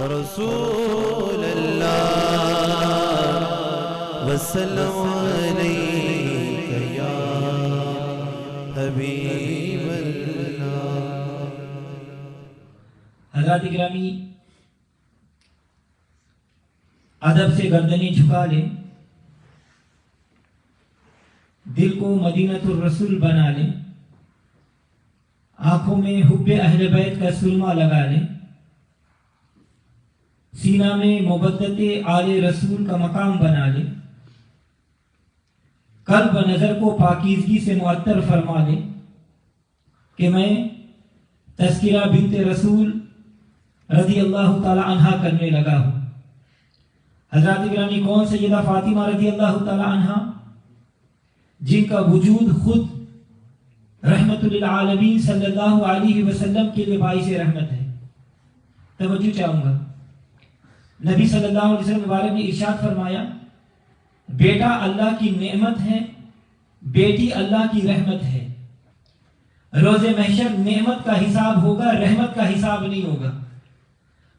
رسول اللہ وسلم علیک یا حبیب اللہ۔ حضرات گرامی، ادب سے گردنیں جھکا لیں، دل کو مدینۃ الرسول بنا لیں، آنکھوں میں حب اہل بیت کا سرما لگا لیں، سینہ میں محبت آل رسول کا مقام بنا لیں، قلب و نظر کو پاکیزگی سے معطر فرما لیں کہ میں تذکرہ بنت رسول رضی اللہ تعالی عنہ کرنے لگا ہوں۔ حضرات گرامی، کون سیدہ فاطمہ رضی اللہ تعالی عنہ، جن کا وجود خود رحمت للعالمین صلی اللہ علیہ وسلم کے لیے باعث رحمت ہے۔ توجہ چاہوں گا، نبی صلی اللہ علیہ وسلم مبارک نے ارشاد فرمایا، بیٹا اللہ کی نعمت ہے، بیٹی اللہ کی رحمت ہے۔ روز محشر نعمت کا حساب ہوگا، رحمت کا حساب نہیں ہوگا۔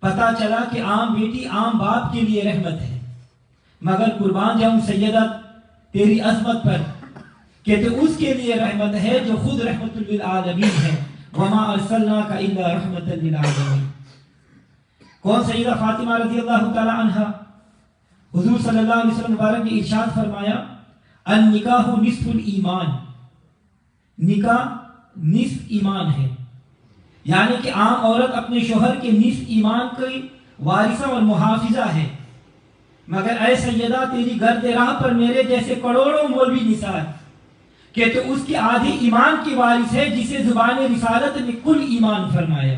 پتا چلا کہ عام بیٹی عام باپ کے لیے رحمت ہے، مگر قربان جاؤں سیدہ تیری عظمت پر کہ تو اس کے لیے رحمت ہے جو خود رحمت للعالمین ہے۔ وما ارسلناک الا رحمت للعالمین۔ کون سیدہ فاطمہ رضی اللہ تعالی عنہ، حضور صلی اللہ علیہ وسلم مبارک نے ارشاد فرمایا، النکاح نصف الایمان، نکاح نصف ایمان ہے، یعنی کہ عام عورت اپنے شوہر کے نصف ایمان کی وارثہ اور محافظہ ہے، مگر اے سیدہ تیری گرد راہ پر میرے جیسے کروڑوں مولوی نثار کہ تو اس کی آدھی ایمان کی وارث ہے، جسے زبان رسالت نے کل ایمان فرمایا۔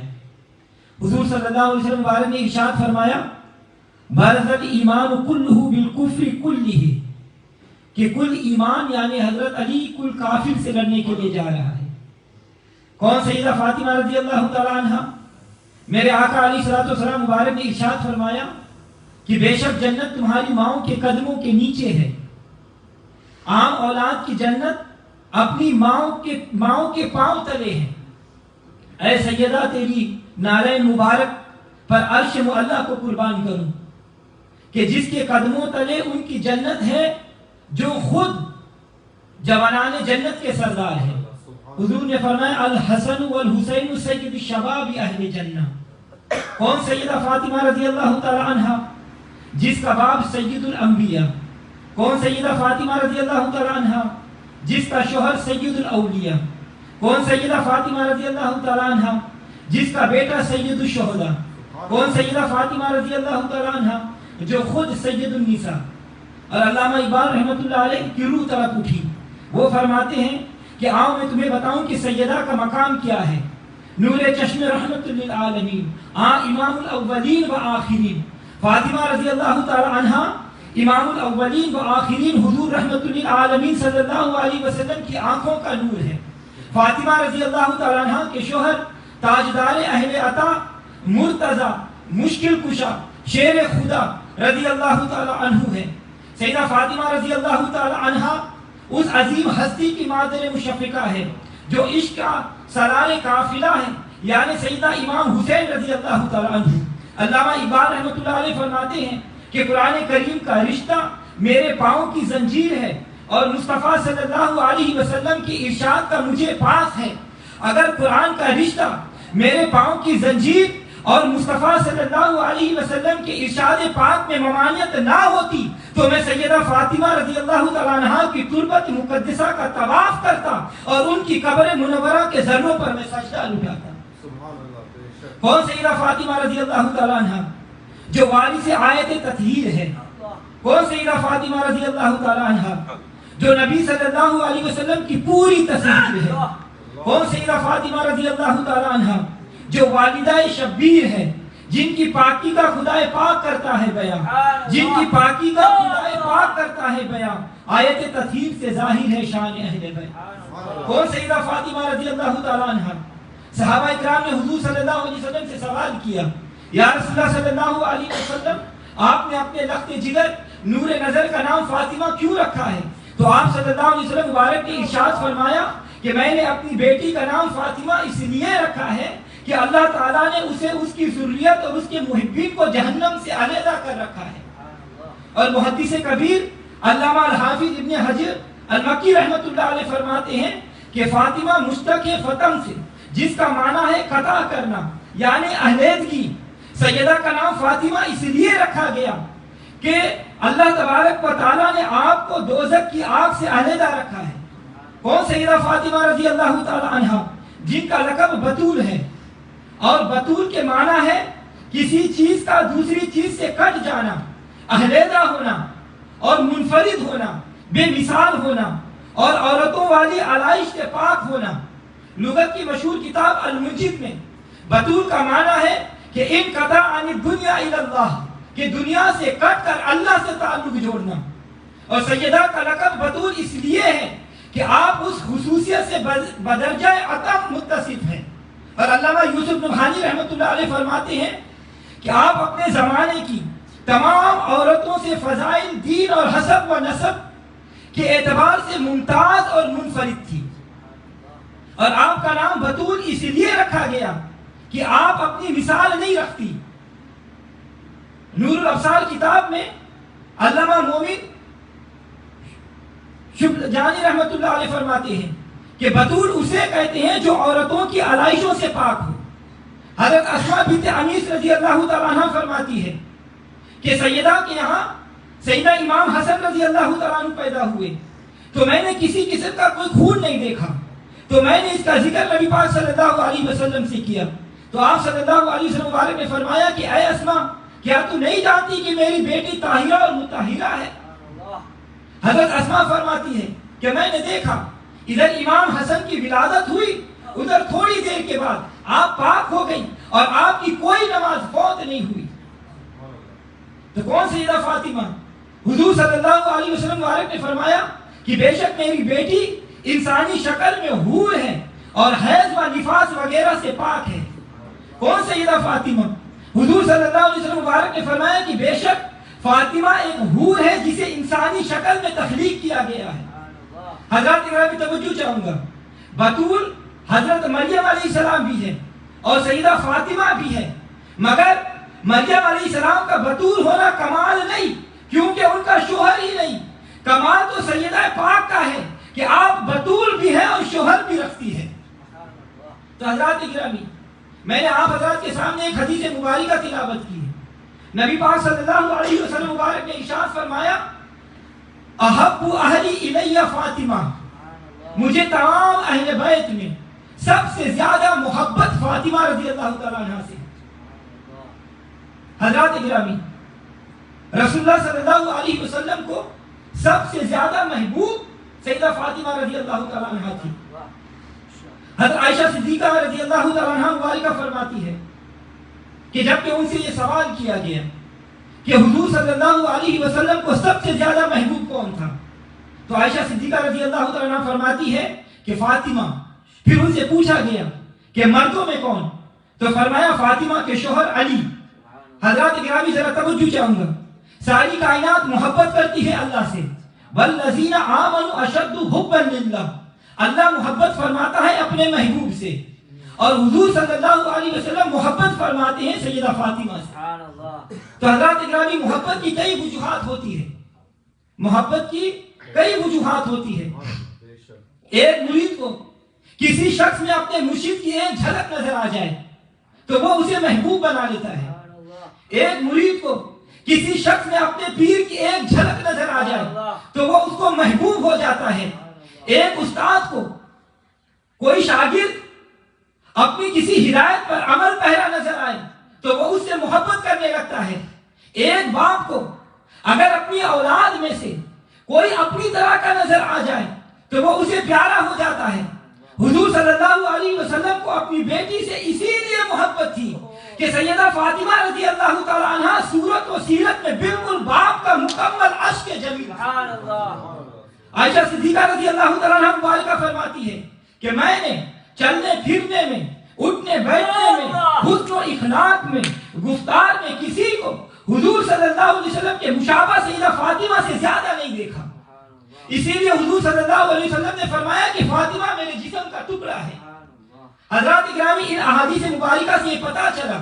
حضور صلی اللہ علیہ وسلم مبارک نے ارشاد فرمایا، برز الایمان کلہ بالکفر کلہ، کہ کل ایمان یعنی حضرت علی کل کافر سے لڑنے کے لیے جا رہا ہے۔ کون سیدہ فاطمہ رضی اللہ تعالی عنہ، میرے آقا علیہ الصلوۃ والسلام مبارک نے ارشاد فرمایا کہ بے شک جنت تمہاری ماؤں کے قدموں کے نیچے ہے۔ عام اولاد کی جنت اپنی ماؤں کے پاؤں تلے ہے۔ اے سیدہ تیری نالین مبارک پر عرش معلیٰ کو قربان کروں کہ جس کے قدموں تلے ان کی جنت ہے، جو خود جوانان جنت کے سردار ہے۔ حضور نے فرمایا، الحسن والحسین سید الشباب اہل جنہ۔ کون سیدہ فاطمہ رضی اللہ تعالی عنہ، جس کا باپ سید الانبیاء؟ کون سیدہ فاطمہ رضی اللہ تعالی عنہ، جس کا شوہر سید الاولیاء؟ کون سیدہ فاطمہ رضی اللہ تعالی عنہ، جس کا بیٹا سید الشہداء؟ کون سیدہ فاطمہ رضی اللہ تعالی عنہ، جو خود سید النساء؟ اور علامہ اقبال رحمۃ اللہ علیہ کی روح تڑپ اٹھی، وہ فرماتے ہیں کہ آؤ میں تمہیں بتاؤں کہ سیدہ کا مقام کیا ہے۔ نور چشم رحمت للعالمین، امام الاولین و آخرین، فاطمہ رضی اللہ تعالی عنہ امام الاولین و آخرین، حضور رحمت للعالمین صلی اللہ علیہ وسلم کی آنکھوں کا نور ہے۔ فاطمہ رضی اللہ تعالی عنہ کے شوہر تاجدار اہل عطا، مرتضی، مشکل کشا، شیر خدا رضی اللہ تعالی عنہ ہے۔ سیدہ فاطمہ رضی اللہ تعالی عنہ اس عظیم ہستی کی مادر مشفقہ ہے جو عشق کا سرار قافلہ ہے، یعنی سیدہ امام حسین رضی اللہ تعالی عنہ۔ علامہ اقبال رحمۃ اللہ علیہ فرماتے ہیں کہ قرآن کریم کا رشتہ میرے پاؤں کی زنجیر ہے، اور مصطفیٰ صلی اللہ علیہ وسلم کی ارشاد کا مجھے پاس ہے۔ اگر قرآن کا رشتہ میرے پاؤں کی زنجیر اور مصطفیٰ صلی اللہ علیہ وسلم کے ارشاد پاک میں ممانعت نہ ہوتی تو میں سیدہ فاطمہ رضی اللہ تعالیٰ عنہ کی تربت مقدسہ کا طواف کرتا اور ان کی قبر منورہ کے ذروں پر میں سجدہ لٹاتا۔ کون سیدہ فاطمہ رضی اللہ تعالیٰ عنہ، جو وارث آیت تطہیر ہے؟ کون سیدہ فاطمہ رضی اللہ تعالیٰ عنہ، جو نبی صلی اللہ علیہ وسلم کی پوری تصویر ہے؟ کون سیدہ فاطمہ رضی اللہ تعالیٰ عنہ، جو والدہ شبیر ہے، جن کی پاکی کا خدا پاک کرتا ہے بیان، جن کی پاکی کا خدا پاک کرتا ہے بیان، آیت تطہیر سے ظاہر ہے شان اہل بیت۔ کون سیدہ فاطمہ رضی اللہ تعالیٰ عنہ، صحابہ اکرام نے حضور صلی اللہ علیہ وسلم سے سوال کیا، یا رسول اللہ صلی اللہ علیہ وسلم، آپ نے اپنے لخت جگر نور نظر کا نام فاطمہ کیوں رکھا ہے؟ تو آپ صلی اللہ علیہ وسلم مبارک نے ارشاد فرمایا کہ میں نے اپنی بیٹی کا نام فاطمہ اس لیے رکھا ہے کہ اللہ تعالیٰ نے اسے اس کی ذریت اور اس کے محبین کو جہنم سے علیحدہ کر رکھا ہے۔ اور محدث کبیر علامہ الحافظ ابن حجر المکی رحمۃ اللہ علیہ فرماتے ہیں کہ فاطمہ مشتق ہے فتم سے، جس کا معنی ہے قطع کرنا یعنی علیحدگی۔ سیدہ کا نام فاطمہ اس لیے رکھا گیا کہ اللہ تبارک و تعالیٰ نے آپ کو دوزخ کی آگ سے علیحدہ رکھا ہے۔ کون سیدہ فاطمہ رضی اللہ تعالی عنہا؟ جن کا لقب بتول ہے، اور بتول کے معنی ہے کسی چیز کا دوسری چیز سے کٹ جانا، علیحدہ ہونا اور منفرد ہونا، بے مثال ہونا اور عورتوں والی علائش سے پاک ہونا۔ لغت کی مشہور کتاب المنجد میں بتول کا معنی ہے کہ انقطاع عن الدنیا الی اللہ، کہ دنیا سے کٹ کر اللہ سے تعلق جوڑنا۔ اور سیدہ کا لقب بتول اس لیے ہے کہ آپ اس خصوصیت سے بدرجہ عطف متصف ہیں۔ اور علامہ یوسف نبہانی رحمۃ اللہ علیہ فرماتے ہیں کہ آپ اپنے زمانے کی تمام عورتوں سے فضائل دین اور حسب و نسب کے اعتبار سے ممتاز اور منفرد تھی۔ اور آپ کا نام بتول اس لیے رکھا گیا کہ آپ اپنی مثال نہیں رکھتی۔ نور الابصار کتاب میں علامہ مومن جانی رحمۃ اللہ علیہ فرماتے ہیں کہ بتول اسے کہتے ہیں جو عورتوں کی علائشوں سے پاک ہو۔ حضرت اسماء بنت انیس رضی اللہ تعالیٰ عنہ فرماتی ہے کہ سیدہ کے یہاں سیدہ امام حسن رضی اللہ تعالیٰ عنہ پیدا ہوئے تو میں نے کسی قسم کا کوئی خون نہیں دیکھا، تو میں نے اس کا ذکر نبی پاک صلی اللہ علیہ وسلم سے کیا، تو آپ صلی اللہ علیہ وسلم مبارک نے فرمایا کہ اے اسماء، کیا تو نہیں جانتی کہ میری بیٹی طاہرہ اور مطہرہ ہے؟ حضرت اسماء فرماتی ہے کہ میں نے دیکھا ادھر امام حسن کی ولادت ہوئی، ادھر تھوڑی دیر کے بعد آپ پاک ہو گئی اور آپ کی کوئی نماز فوت نہیں ہوئی۔ تو کون سیدہ فاطمہ؟ حضور صلی اللہ علیہ وسلم مبارک نے فرمایا کہ بے شک میری بیٹی انسانی شکل میں حور ہے اور حیض و نفاس وغیرہ سے پاک ہے۔ کون سیدہ فاطمہ؟ حضور صلی اللہ علیہ وسلم مبارک نے فرمایا کہ بے شک فاطمہ ایک حور ہے جسے انسانی شکل میں تخلیق کیا گیا ہے۔ حضرت کی توجہ چاہوں گا، بتول حضرت مریم علیہ السلام بھی ہے اور سیدہ فاطمہ بھی ہے، مگر مریم علیہ السلام کا بتول ہونا کمال نہیں، کیونکہ ان کا شوہر ہی نہیں۔ کمال تو سیدہ پاک کا ہے کہ آپ بتول بھی ہیں اور شوہر بھی رکھتی ہے۔ تو حضرات گرامی، میں نے آپ حضرات کے سامنے ایک حدیث مبارکہ تلاوت کی ہے۔ نبی پاک صلی اللہ علیہ وسلم مبارک نے ارشاد فرمایا، احب اہلی الی فاطمہ، مجھے تمام اہل بیت میں سب سے زیادہ محبت فاطمہ رضی اللہ تعالیٰ عنہ سے۔ حضرات گرامی، رسول اللہ صلی اللہ علیہ وسلم کو سب سے زیادہ محبوب سیدہ فاطمہ رضی اللہ تعالیٰ عنہ تھی۔ حضرت عائشہ صدیقہ رضی اللہ تعالیٰ عنہ مبارکہ فرماتی ہے کہ جب کہ ان سے یہ سوال کیا گیا کہ حضور صلی اللہ علیہ وسلم کو سب سے زیادہ محبوب کون تھا، تو عائشہ صدیقہ رضی اللہ تعالیٰ عنہ فرماتی ہے کہ فاطمہ۔ پھر ان سے پوچھا گیا کہ مردوں میں کون، تو فرمایا فاطمہ کے شوہر علی۔ حضرات گرامی ذرا توجہ چاہوں گا، ساری کائنات محبت کرتی ہے اللہ سے، والذین آمنوا اشد حبا للہ، اللہ محبت فرماتا ہے اپنے محبوب سے، اور حضور صلی اللہ علیہ وسلم محبت فرماتے ہیں سیدہ فاطمہ سے۔ تو حضرات گرامی، محبت کی کئی وجوہات ہوتی ہے، محبت کی کئی وجوہات ہوتی ہے۔ ایک مرید کو کسی شخص میں اپنے مرشد کی ایک جھلک نظر آ جائے تو وہ اسے محبوب بنا لیتا ہے۔ ایک مرید کو کسی شخص میں اپنے پیر کی ایک جھلک نظر آ جائے تو وہ اس کو محبوب ہو جاتا ہے۔ ایک استاد کو کوئی شاگرد اپنی کسی ہدایت پر عمل پیرا نظر آئے تو وہ اس سے محبت کرنے لگتا ہے۔ ایک باپ کو اگر اپنی اولاد میں سے کوئی اپنی طرح کا نظر آ جائے تو وہ اسے پیارا ہو جاتا ہے۔ حضور صلی اللہ علیہ وسلم کو اپنی بیٹی سے اسی لیے محبت تھی کہ سیدہ فاطمہ رضی اللہ تعالی عنہ صورت و سیرت میں بالکل باپ کا مکمل عشق جمیل تھی۔ عائشہ صدیقہ رضی اللہ تعالی عنہ مبارکہ فرماتی ہے کہ میں نے چلنے پھرنے میں، اٹھنے بیٹھنے میں، حسن و اخلاق میں، گفتار میں کسی کو حضور صلی اللہ علیہ وسلم کے مشابہ سیدہ فاطمہ سے زیادہ نہیں دیکھا۔ اسی لیے حضور صلی اللہ علیہ وسلم نے فرمایا کہ فاطمہ میرے جسم کا ٹکڑا ہے۔ حضرات گرامی، ان احادیث مبارکہ سے یہ پتا چلا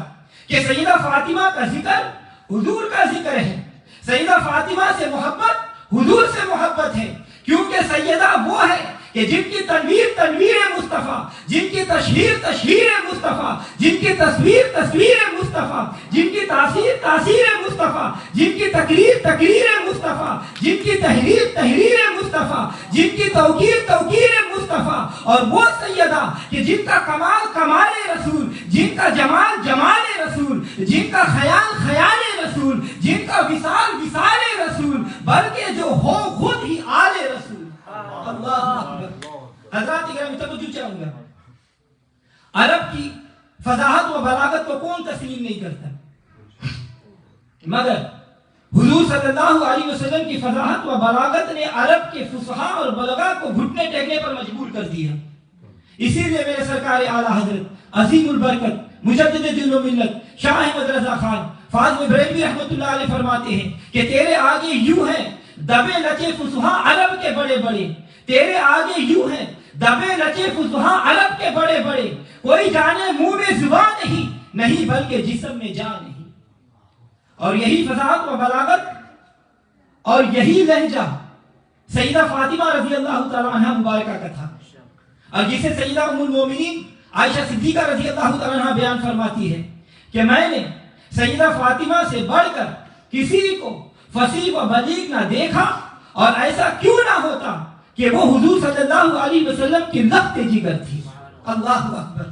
کہ سیدہ فاطمہ کا ذکر حضور کا ذکر ہے، سیدہ فاطمہ سے محبت حضور سے محبت ہے، کیونکہ سیدہ وہ ہے کہ جن کی تنویر تنویر مصطفیٰ، جن کی تشہیر تشہیر مصطفیٰ، جن کی تصویر تصویر مصطفیٰ، جن کی تاثیر تاثیر مصطفیٰ، جن کی تقریر تقریر مصطفیٰ، جن کی تحریر تحریر مصطفیٰ، جن کی توقیر توقیر مصطفیٰ، اور وہ سیدہ کہ جن کا کمال کمال رسول، جن کا جمال جمال رسول، جن کا خیال خیال رسول، جن کا وصال وصال رسول، بلکہ جو ہو خود ہی آل رسول۔ اللہ اکبر۔ حضرات گرامی، توجہ چاہوں گا، عرب کی فصاحت و بلاغت کو کون تسلیم نہیں کرتا، مگر حضور صلی اللہ علیہ وسلم کی فصاحت و بلاغت نے عرب کے فصحاء اور بلغاء کو گھٹنے ٹیکنے پر مجبور کر دیا۔ اسی لیے میرے سرکار اعلیٰ حضرت عظیم البرکت مجدد دین و ملت شاہ احمد رضا خان فاضل بریلوی رحمۃ اللہ علیہ فرماتے ہیں کہ تیرے آگے یوں ہیں دبے لچے فصحاء عرب کے بڑے بڑے، تیرے آگے یوں ہیں دبے لچے فصحاء عرب کے بڑے بڑے، کوئی جانے منہ میں زبان نہیں، نہیں بلکہ جسم میں جان نہیں۔ اور یہی فصاحت و بلاغت اور یہی لہجہ سیدہ فاطمہ رضی اللہ تعالی عنہ مبارکہ کا تھا، اور جسے سیدہ ام المومنین عائشہ صدیقہ رضی اللہ تعالی عنہ بیان فرماتی ہے کہ میں نے سیدہ فاطمہ سے بڑھ کر کسی کو فصیح و بلیغ نہ دیکھا، اور ایسا کیوں نہ ہوتا کہ وہ حضور صلی اللہ علیہ وسلم کی لخت جگر تھی۔ اللہ اکبر۔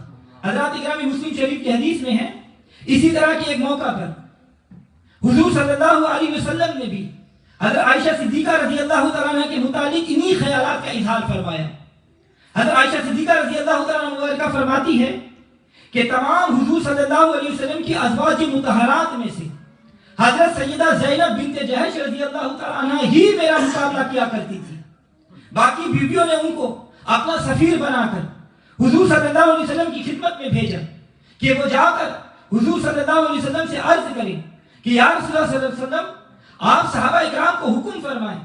حضرات گرامی، مسلم شریف کی حدیث میں ہے، اسی طرح کے ایک موقع پر حضور صلی اللہ علیہ وسلم نے بھی حضرت عائشہ صدیقہ رضی اللہ تعالیٰ عنہ کے متعلق انہی خیالات کا اظہار فرمایا۔ حضرت عائشہ صدیقہ رضی اللہ تعالیٰ عنہ فرماتی ہے کہ تمام حضور صلی اللہ علیہ وسلم کی ازواج مطہرات میں سے حضرت سیدہ زینب بنت جہش رضی اللہ تعالیٰ عنہ ہی میرا مقابلہ کیا کرتی تھی، باقی بیویوں نے ان کو اپنا سفیر بنا کر حضور صلی اللہ علیہ وسلم کی خدمت میں بھیجا کہ وہ جا کر حضور صلی اللہ علیہ وسلم سے عرض کریں کہ یا رسول اللہ صلی اللہ علیہ وسلم، آپ صحابہ اکرام کو حکم فرمائیں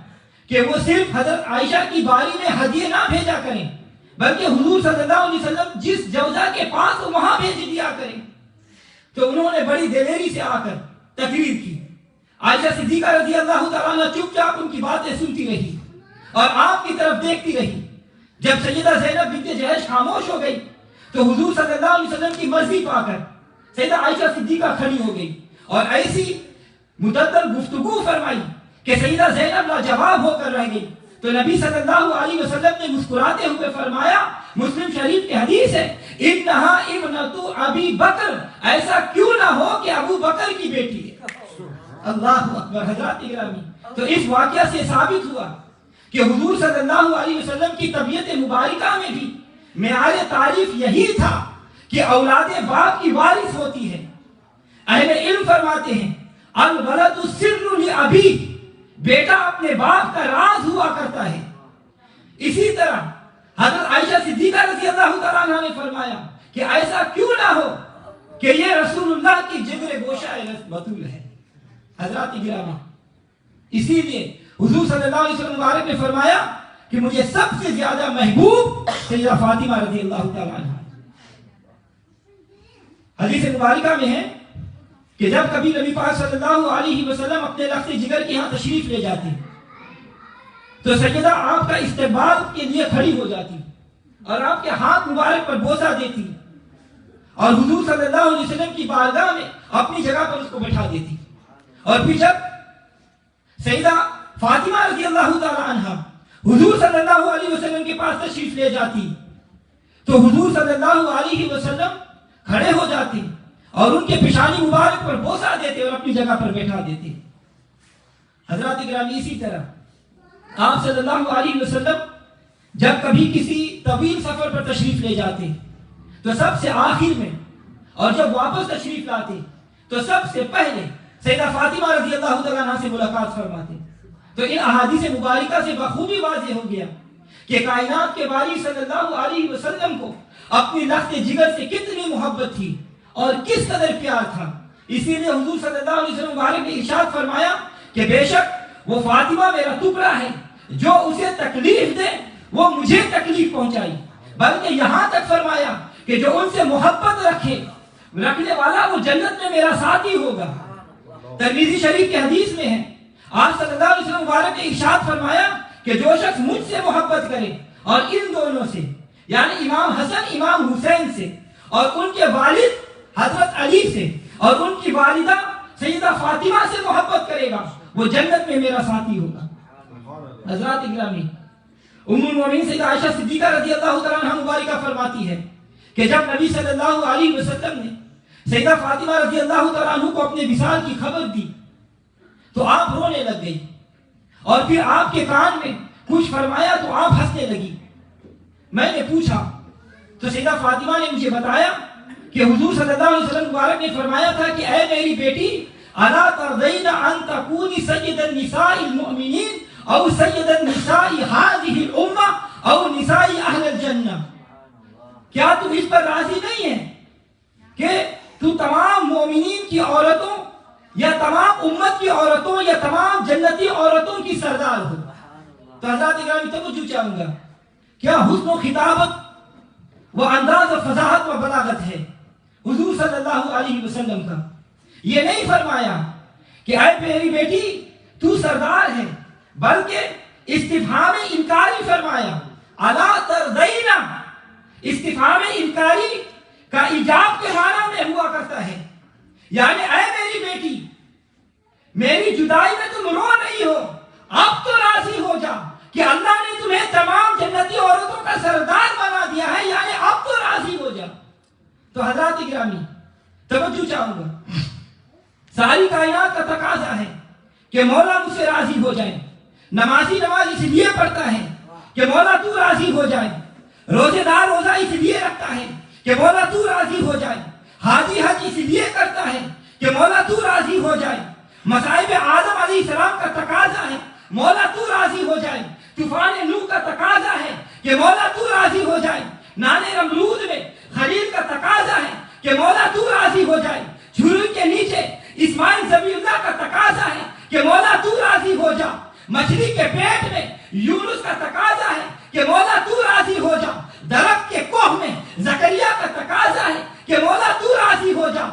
کہ وہ صرف حضرت عائشہ کی باری میں ہدیے نہ بھیجا کریں، بلکہ حضور صلی اللہ علیہ وسلم جس جوزہ کے پاس ہو وہاں بھیج دیا کریں۔ تو انہوں نے بڑی دلیری سے آ کر تقریر کی۔ عائشہ صدیقہ رضی اللہ تعالیٰ عنہ چپ چاپ ان کی باتیں سنتی رہی اور آپ کی طرف دیکھتی رہی۔ جب سیدہ زینب بنت جہش خاموش ہو گئی تو حضور صلی اللہ علیہ وسلم کی مرضی پا کر سیدہ عائشہ صدیقہ کھڑی ہو گئی اور ایسی مدلل گفتگو فرمائی کہ سیدہ زینب لاجواب ہو کر رہ گئی۔ تو نبی صلی اللہ علیہ وسلم نے مسکراتے ہوئے فرمایا، مسلم شریف کی حدیث ہے، انہا ابنۃ ابی بکر، ایسا کیوں نہ ہو کہ ابو بکر کی بیٹی ہے۔ اللہ اکبر۔ حضرات گرامی، تو اس واقعہ سے ثابت ہوا کہ حضور صلی اللہ علیہ وسلم کی طبیعت مبارکہ میں بھی معیار تعریف یہی تھا کہ اولاد باپ کی وارث ہوتی ہے۔ اہل علم فرماتے ہیں الولد سر لابی، بیٹا اپنے باپ کا راز ہوا کرتا ہے۔ اسی طرح حضرت عائشہ صدیقہ رضی اللہ تعالیٰ عنہ نے فرمایا کہ ایسا کیوں نہ ہو کہ یہ رسول اللہ کی جگر گوشہ بطول ہے۔ حضرات گرامی، اسی لیے حضور صلی اللہ علیہ وسلم مبارک نے فرمایا کہ مجھے سب سے زیادہ محبوب سیدہ فاطمہ رضی اللہ تعالیٰ عنہ۔ حدیث مبارکہ میں ہے کہ جب کبھی نبی پاک صلی اللہ علیہ وسلم اپنے لخت جگر کے ہاں تشریف لے جاتے تو سیدہ آپ کا استقبال کے لیے کھڑی ہو جاتی اور آپ کے ہاتھ مبارک پر بوسہ دیتی اور حضور صلی اللہ علیہ وسلم کی بارگاہ میں اپنی جگہ پر اس کو بٹھا دیتی۔ اور پھر جب سیدہ فاطمہ رضی اللہ تعالی عنہ حضور صلی اللہ علیہ وسلم کے پاس تشریف لے جاتی تو حضور صلی اللہ علیہ وسلم کھڑے ہو جاتے اور ان کے پیشانی مبارک پر بوسہ دیتے اور اپنی جگہ پر بیٹھا دیتے۔ حضرات گرامی، اسی طرح آپ صلی اللہ علیہ وسلم جب کبھی کسی طویل سفر پر تشریف لے جاتے تو سب سے آخر میں، اور جب واپس تشریف لاتے تو سب سے پہلے سیدہ فاطمہ رضی اللہ تعالیٰ عنہ سے ملاقات فرماتے۔ تو ان احادیث مبارکہ سے بخوبی واضح ہو گیا کہ کائنات کے باری صلی اللہ علیہ وسلم کو اپنی لخت جگر سے کتنی محبت تھی اور کس قدر پیار تھا۔ اسی لیے حضور صلی اللہ علیہ وسلم مبارک نے ارشاد فرمایا کہ بے شک وہ فاطمہ میرا ٹکڑا ہے، جو اسے تکلیف دے وہ مجھے تکلیف پہنچائی، بلکہ یہاں تک فرمایا کہ جو ان سے محبت رکھنے والا وہ جنت میں میرا ساتھی ہوگا۔ ترمذی شریف کی حدیث میں ہے، آپ صلی اللہ علیہ وسلم مبارک نے ارشاد فرمایا کہ جو شخص مجھ سے محبت کرے اور ان دونوں سے یعنی امام حسن امام حسین سے اور ان کے والد حضرت علی سے اور ان کی والدہ سیدہ فاطمہ سے محبت کرے گا وہ جنت میں میرا ساتھی ہوگا۔ حضرات اکرامی، ام المومنین سیدہ عائشہ صدیقہ رضی اللہ تعالیٰ عنہ مبارکہ فرماتی ہے کہ جب نبی صلی اللہ علیہ وسلم نے سیدہ فاطمہ رضی اللہ تعالیٰ عنہ کو اپنے وصال کی خبر دی تو آپ رونے لگ گئی، اور پھر آپ کے کان میں کچھ فرمایا تو آپ ہنسنے لگی۔ میں نے پوچھا تو سیدہ فاطمہ نے مجھے بتایا کہ حضور صلی اللہ علیہ وسلم مبارک نے فرمایا تھا کہ اے میری بیٹی، الا ترضین ان تکونی سید النساء المؤمنین او سید النساء هذه الامہ او نساء اہل الجنہ، کیا تم اس پر راضی نہیں ہے کہ تو تمام مومنین کی عورتوں یا تمام امت کی عورتوں یا تمام جنتی عورتوں کی سردار ہو؟ تو حضرات اکرامی توجہ چاہوں گا، کیا حسن و خطابت وہ انداز و فضاحت و بلاغت ہے حضور صلی اللہ علیہ وسلم کا۔ یہ نہیں فرمایا کہ اے میری بیٹی تو سردار ہے، بلکہ استفہام انکاری فرمایا، الا ترضینا۔ استفہام انکاری کا ایجاب کے معنی میں ہوا کرتا ہے، یعنی اے میری بیٹی میری جدائی میں تم رو نہیں ہو، اب تو راضی ہو جا کہ اللہ نے تمہیں تمام جنتی عورتوں کا سردار بنا دیا ہے، یعنی اب تو راضی ہو جا۔ تو حضرات اکرامی توجہ چاہوں گا، ساری کائنات کا تقاضا ہے کہ مولا مجھ سے راضی ہو جائے۔ نمازی نماز اس لیے پڑھتا ہے کہ مولا تو راضی ہو جائے، روزے دار روزہ اس لیے رکھتا ہے کہ مولا تو راضی ہو جائے، حاجی حج اس لیے کرتا ہے کہ مولا تو راضی ہو جائے، مصائب آدم علیہ السلام کا تقاضا ہے مولا تو راضی ہو جائے، طوفان نوح کا تقاضا ہے کہ مولا تو راضی ہو جائے، نانے نمرود میں خلیل کا تقاضا ہے کہ مولا تو راضی ہو جائے، چھری کے نیچے اسماعیل ذبیح اللہ کا تقاضا ہے کہ مولا تو راضی ہو جا، مچھلی کے پیٹ میں یونس کا تقاضا ہے کہ مولا تو راضی ہو جا، درخت کے کوہ میں زکریا کا تقاضا ہے کہ مولا تو راضی ہو جا،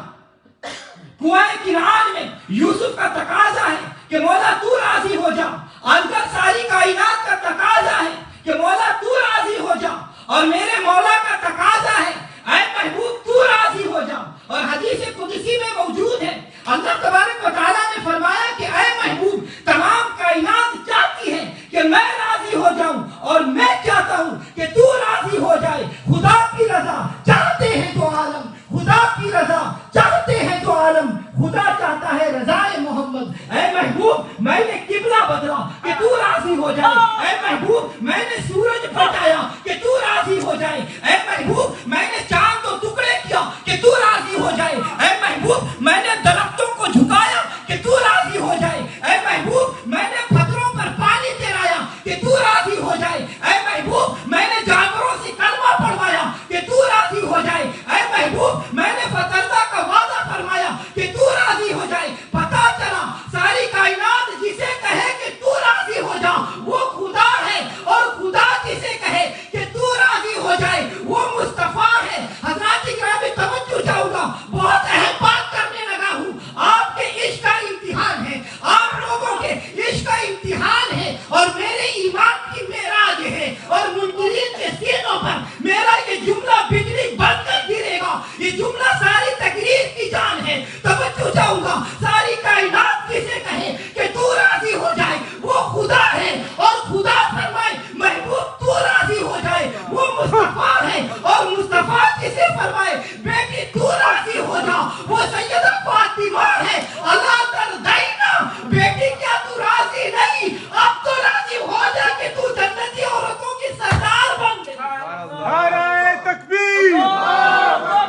کنویں کنعان میں یوسف کا تقاضا ہے کہ مولا تو راضی ہو جا، اندر ساری کائنات کا تقاضا ہے کہ مولا تو راضی ہو جا، اور میرے مولا کا تقاضا ہے اے محبوب تو راضی ہو جا۔ اور حدیث قدسی میں موجود ہے، اللہ تبارک و تعالیٰ نے فرمایا کہ اے محبوب تمام کائنات چاہتی ہے کہ میں راضی ہو جاؤں اور میں چاہتا ہوں کہ تو راضی ہو جائے۔ خدا کی رضا چاہتے ہیں تو عالم، خدا کی رضا چاہتے ہیں تو عالم، خدا چاہتا ہے رضائے محمد۔ اے محبوب میں نے قبلہ بدلا کہ تو راضی ہو جائے، اے محبوب میں نے سورج پھٹایا کہ تو راضی ہو جائے، اے محبوب میں نے چاند کو ٹکڑے کیا کہ تو راضی ہو جائے، اے محبوب میں نے درختوں کو جھکایا کہ تو راضی ہو جائے، اے محبوب میں نے پتھروں پر پانی تیرایا کہ تو راضی ہو جائے، اے محبوب میں نے جانوروں سے کلمہ پڑھوایا کہ تو راضی ہو جائے، اے محبوب میں نے فتردہ کا وعدہ فرمایا کہ تو راضی ہو جائے۔ پتہ چلا ساری کائنات جسے کہے کہ تو راضی ہو جا وہ خدا ہے، اور خدا جسے کہے کہ تو راضی ہو جائے وہ مصطفیٰ ہے۔ حضرات اکرام توجہ چاہوں گا، بہت اہم بات کرنے لگا ہوں، آپ کے عشق کا امتحان ہے، آپ لوگوں کے عشق کا امتحان ہے، اور میرے ایمان کی معراج ہے، اور منکرین کے سینوں پر میرا یہ جملہ بجلی بن کر گرے گا۔ یہ جملہ ساری تقریر کی جان ہے، توجہ چاہوں گا، ساری کائنات کسے کہے کہ تو راضی ہو جائے وہ خدا ہے، اور خدا فرمائے محبوب تو راضی ہو جائے وہ مصطفیٰ ہے، اور مصطفیٰ کسے فرمائے بیٹی تو راضی ہو جا وہ سیدہ فاطمہ ہے۔ اللہ ترضینا، بیٹی کیا تو راضی نہیں؟ اب تو راضی ہو جا کہ تو جنتی عورتوں کی سردار بن جائے۔ نعرہ تکبیر،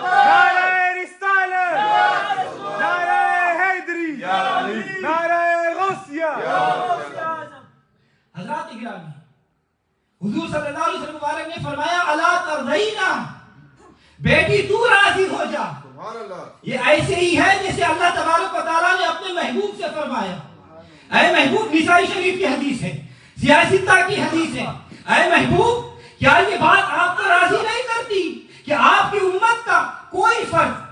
نعرہ رسالت، نعرہ حیدری، نعرہ غوثیہ۔ حضرات اکرامی حضور صلی اللہ علیہ وسلم مبارک نے فرمایا الا ترضینا، بیٹی تو راضی ہو جا۔ یہ ایسے ہی ہے جیسے اللہ تبارک و تعالیٰ نے اپنے محبوب سے فرمایا۔ اے محبوب، نسائی شریف کی حدیث ہے، سیاستہ کی حدیث ہے، اے محبوب کیا یہ بات آپ کو راضی نہیں کرتی کہ آپ کی امت کا کوئی فرد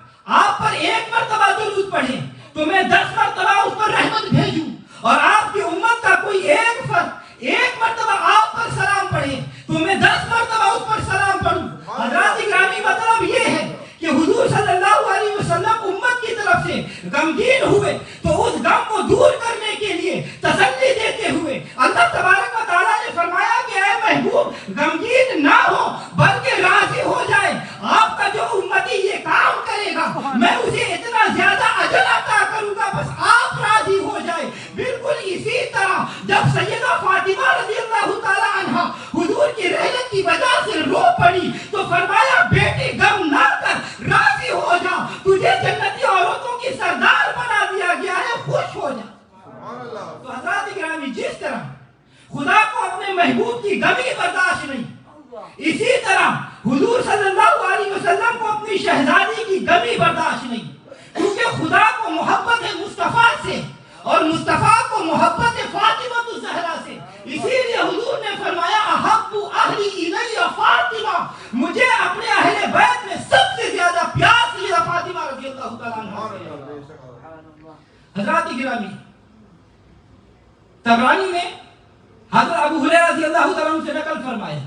آپ پر 1 مرتبہ درود پڑھے تو میں 10 مرتبہ اس پر رحمت بھیجوں، اور آپ کی امت کا کوئی ایک فرد 1 مرتبہ آپ پر سلام پڑھے تو میں 10 مرتبہ اس پر سلام پڑھوں۔ حضرات گرامی مطلب یہ ہے کہ حضور صلی اللہ علیہ وسلم امت کی طرف سے غمگین ہوئے تو اس غم کو دور کرنے کے لیے تسلی دیتے ہوئے اللہ تبارک و تعالیٰ نے فرمایا کہ اے محبوب غمگین نہ ہو بلکہ راضی ہو جائے، آپ کا جو امتی یہ کام کرے گا میں اسے اتنا زیادہ اجر عطا کروں گا، بس آپ راضی ہو جائے۔ بالکل اسی طرح جب سیدہ فاطمہ رضی اللہ تعالی عنہا حضور کی رحلت کی وجہ سے رو پڑی تو فرمایا بیٹی غم نہ کر، راضی ہو جا، تجھے جنتی عورتوں کی سردار بنا دیا گیا ہے، خوش ہو جا۔ تو حضرات گرامی جس طرح خدا کو اپنے محبوب کی غمی برداشت نہیں، اسی طرح حضور صلی اللہ علیہ وسلم کو اپنی شہزادی کی غمی برداشت نہیں، کیونکہ خدا کو محبت ہے مصطفیٰ سے اور مصطفیٰ کو محبت ہے فاطمہ الزہرا سے، اسی لیے حضور نے فرمایا احب اہلی الی فاطمہ، مجھے اپنے اہل بیت میں سب سے زیادہ پیار سیدہ فاطمہ رضی اللہ تعالیٰ عنہا سے۔ حضرات گرامی طبرانی میں حضرت ابو ہریرہ رضی اللہ تعالیٰ عنہ سے نقل فرمایا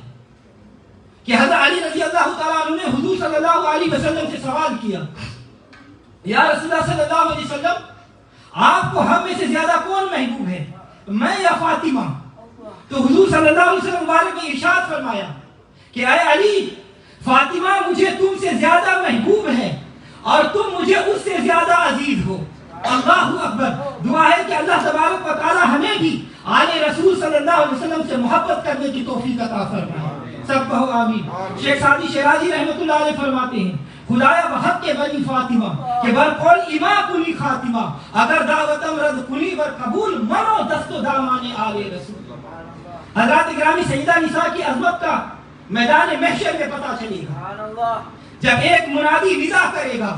کہ حضرت علی رضی اللہ تعالیٰ عنہ نے حضور صلی اللہ علیہ وسلم سے سوال کیا، یا رسول اللہ صلی اللہ علیہ وسلم آپ کو ہم میں سے زیادہ کون محبوب ہے، میں یا فاطمہ؟ تو حضور صلی اللہ علیہ وسلم مبارک نے ارشاد فرمایا کہ اے علی فاطمہ مجھے تم سے زیادہ محبوب ہے اور تم مجھے اس سے زیادہ عزیز ہو۔ اللہ اکبر۔ دعا ہے کہ اللہ تبارک و تعالی ہمیں بھی آل رسول صلی اللہ علیہ وسلم سے محبت کرنے کی توفیق عطا فرمائے، سب کہو آمین۔ شیخ سعدی شیرازی رحمۃ اللہ علیہ فرماتے ہیں خدایا بحق کے بنی فاطمہ کہ بر قول ایما کنی خاتمہ، اگر دعوتم رد کنی بر قبول منو دست و دامان آل رسول۔ حضرات گرامی سیدہ نساء کی عظمت کا میدان محشر میں پتہ چلے گا جب ایک منادی ندا کرے گا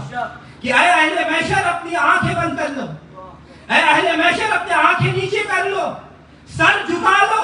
کہ اے اہل محشر اپنی آنکھیں بند کر لو، اے اہل محشر اپنی آنکھیں نیچے کر لو، سر جھکا لو،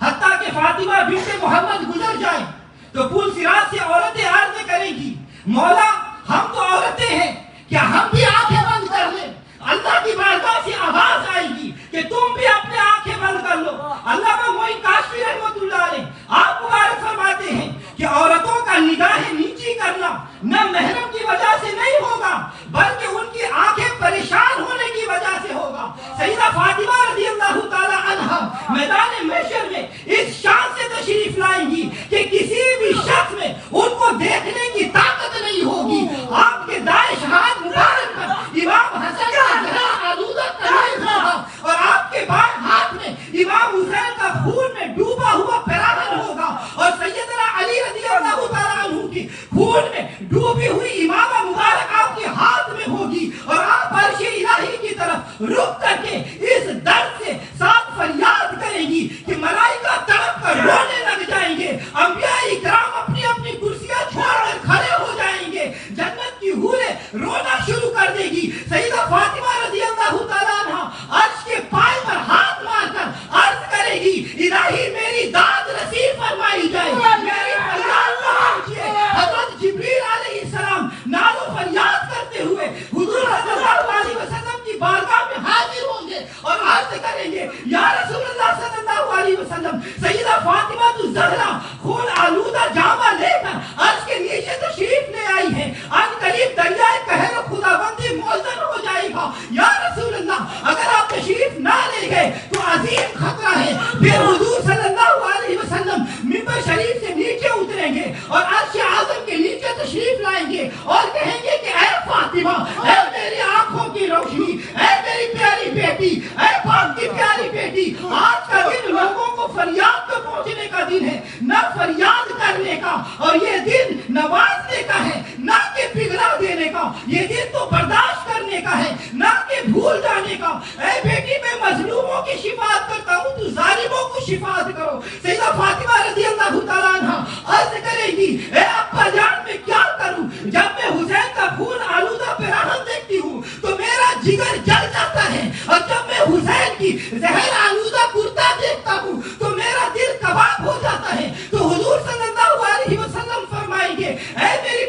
حتیٰ کہ فاطمہ بنت محمد گزر جائے تو پل صراط سے عورتیں عرض کریں گی مولا ہم تو عورتیں ہیں، کیا ہم بھی آنکھیں بند کر لیں؟ اللہ کی بارگاہ سے آواز آئے گی کہ تم بھی اپنے آنکھیں بند کر لو۔ علامہ معین کاشفی رحمۃ اللہ علیہ آپ مبارک فرماتے ہیں کہ عورتوں کا نگاہیں نیچی کرنا نہ محرم کی وجہ سے نہیں ہوگا بلکہ ان کی آنکھیں پریشان ہونے کی وجہ سے ہوگا۔ سیدہ فاطمہ رضی اللہ تعالی عنہا میدان محشر میں اس شان سے تشریف لائیں گی کہ کسی بھی شخص میں ان کو دیکھنے کی طاقت نہیں ہوگی۔ آپ کے داعش ہاتھ مبارک پر امام حسن کا زہرا آلودہ تلائف ہوگا اور آپ کے بائیں ہاتھ میں امام حسین کا خون میں ڈوبا ہوا پیراہن ہوگا اور سیدنا علی رضی اللہ تعالیٰ عنہ کی خون میں ڈوبی ہوئی امامہ مبارک آپ کے ہاتھ میں ہوگی اور آپ عرش الہی کی طرف رک کر کے اس درد سے ساتھ فریاد کریں گی کہ ملائکہ تڑپ کر رونے لگ جائیں گے، انبیاء اکرام اپنی اپنی کرسیاں چھوڑ کر کھڑے ہو جائیں گے، جنت کی حوریں رونا شروع کر دے گی۔ سیدہ فاطمہ رضی اللہ تعالیٰ عنہ عرش کے پائے پر ہاتھ مار کر عرض کرے گی الہی میری داد رسید فرمائی جائے، میری فریاد پہنچے۔ حضرت جبریل علیہ السلام نالو فریاد کرتے ہوئے حضور صلی اللہ علیہ وسلم کی بارگاہ میں حاضر ہوں گے اور عرض کریں گے یا رسول اللہ صلی اللہ علیہ وسلم سیدہ فاطمہ الزہرا خون آلودہ جامہ لے کر عرش کے نیچے تشریف لے آئی ہے، ان قریب دریائے قہر خداوندی موزن ہو جائے گا۔ یا رسول اللہ اگر آپ تشریف نہ لے گئے تو عظیم خطرہ ہے۔ پھر حضور صلی اللہ علیہ وسلم منبر شریف سے نیچے اتریں گے اور عرش اعظم کے نیچے تشریف لائیں گے اور کہیں گے کہ اے فاطمہ، اے میری آنکھوں کی روشنی، اے میری پیاری بیٹی، اے باپ کی پیاری بیٹی، آج کا دن لوگوں کو فریاد کو پہنچنے کا دن ہے، نہ فریاد کرنے کا، اور یہ دن نوازنے کا ہے نہ کہ پگھلا دینے کا، یہ دن تو برداشت کرنے کا ہے نہ کہ بھول جانے کا۔ اے بیٹی میں مظلوموں کی شفاعت کرتا ہوں تو ظالموں کو شفاعت کرو۔ سیدہ فاطمہ رضی اللہ تعالیٰ عنہ عرض کرے گی اے ابا جان میں کیا کروں، جب میں حسین کا خون آلودہ پیراہن دیکھتی ہوں تو میرا جگر جل جاتا ہے، اور جب میں حسین کی زہر آلودہ کرتا دیکھتا ہوں تو میرا دل کباب ہو جاتا ہے۔ تو حضور صلی اللہ علیہ وسلم فرمائیں گے اے میری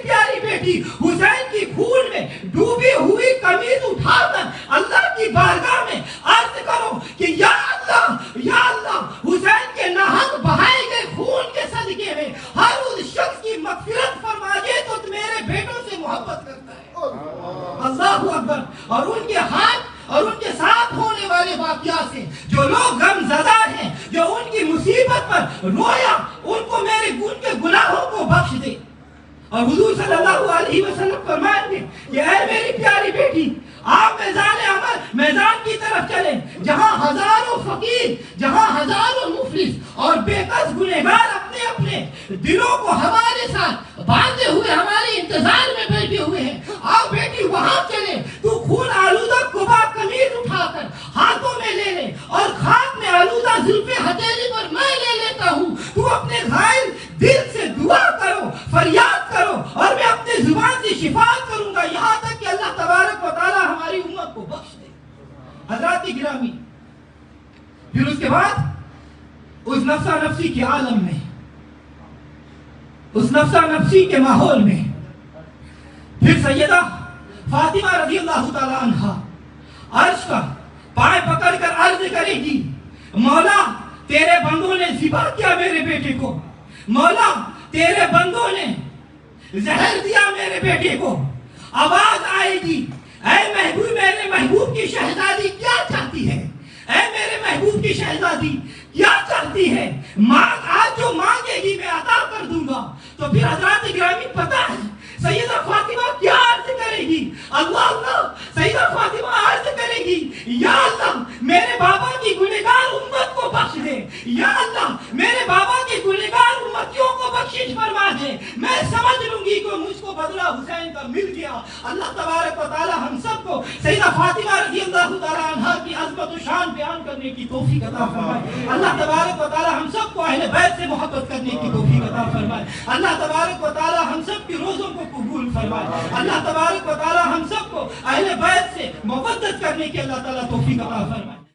محبت کرتا ہے۔ اللہ اکبر۔ اور ان کے ہاتھ اور ان کے ساتھ ہونے والے واقعات سے جو لوگ غم زدہ ہیں، جو ان کی مصیبت پر رویا، ان کو ان کے گناہوں کو بخش دے۔ اور حضور صلی اللہ علیہ وسلم فرمائیں گے کہ اے میری پیاری بیٹی، آپ میدان کی طرف چلیں جہاں ہزاروں فقیر، جہاں ہزاروں مفلس اور بے کس گنہگار اپنے اپنے دلوں کو ہمارے ساتھ باندھے ہوئے ہمارے انتظار میں بیٹھے ہوئے ہیں۔ آؤ بیٹی وہاں چلے، تو خون آلودہ قبا قمیض اٹھا کر ہاتھوں میں لے لے، اور خاک میں آلودہ زلف ہتھیلی پر میں لے لیتا ہوں۔ تو اپنے گھائل دل سے دعا کرو، فریاد کرو، اور میں اپنے زبان سے شفاعت کروں گا یہاں تک کہ اللہ تبارک و تعالی ہماری امت کو بخش دے۔ حضرات گرامی، پھر اس کے بعد اس نفسا نفسی کے عالم میں، اس نفسا نفسی کے ماحول میں، پھر سیدہ فاطمہ رضی اللہ تعالی عنہا عرش کا پائے پکڑ کر عرض کرے گی، مولا تیرے بندوں نے ذبح کیا میرے بیٹے کو، مولا تیرے بندوں نے زہر دیا میرے بیٹے کو۔ آواز آئے گی، اے محبوب، میرے محبوب کی شہزادی کیا چاہتی ہے؟ اے میرے محبوب کی شہزادی کیا چاہتی ہے؟ مانگ، آج جو مانگے گی میں عطا کر دوں گا۔ تو پھر حضرات گرامی پتہ ہے سیدہ فاطمہ کیا عرض کرے گی؟ اللہ، سیدہ فاطمہ عرض کرے گی، یا اللہ میرے بابا کی گنہگار امت کو بخش دے، یا اللہ میرے بابا کی گنہگار امتیوں کو بخشش فرما دے۔ میں سمجھ لوں گی کہ مجھ کو بدلہ حسین کا مل گیا۔ اللہ تبارک و تعالی ہم سب کو سیدہ فاطمہ رضی اللہ تعالی عنہا کی عظمت و شان بیان کرنے کی توفیق عطا فرمائے۔ اللہ تبارک و تعالی ہم سب کو اہل بیت سے محبت کرنے کی توفیق عطا فرمائے۔ اللہ تبارک و تعالی ہم سب کی روزوں کو قبول فرمائے۔ اللہ تبارک و تعالی ہم سب کو اہل بیت سے محبت کرنے کی اللہ تعالی توفیق عطا فرمائے۔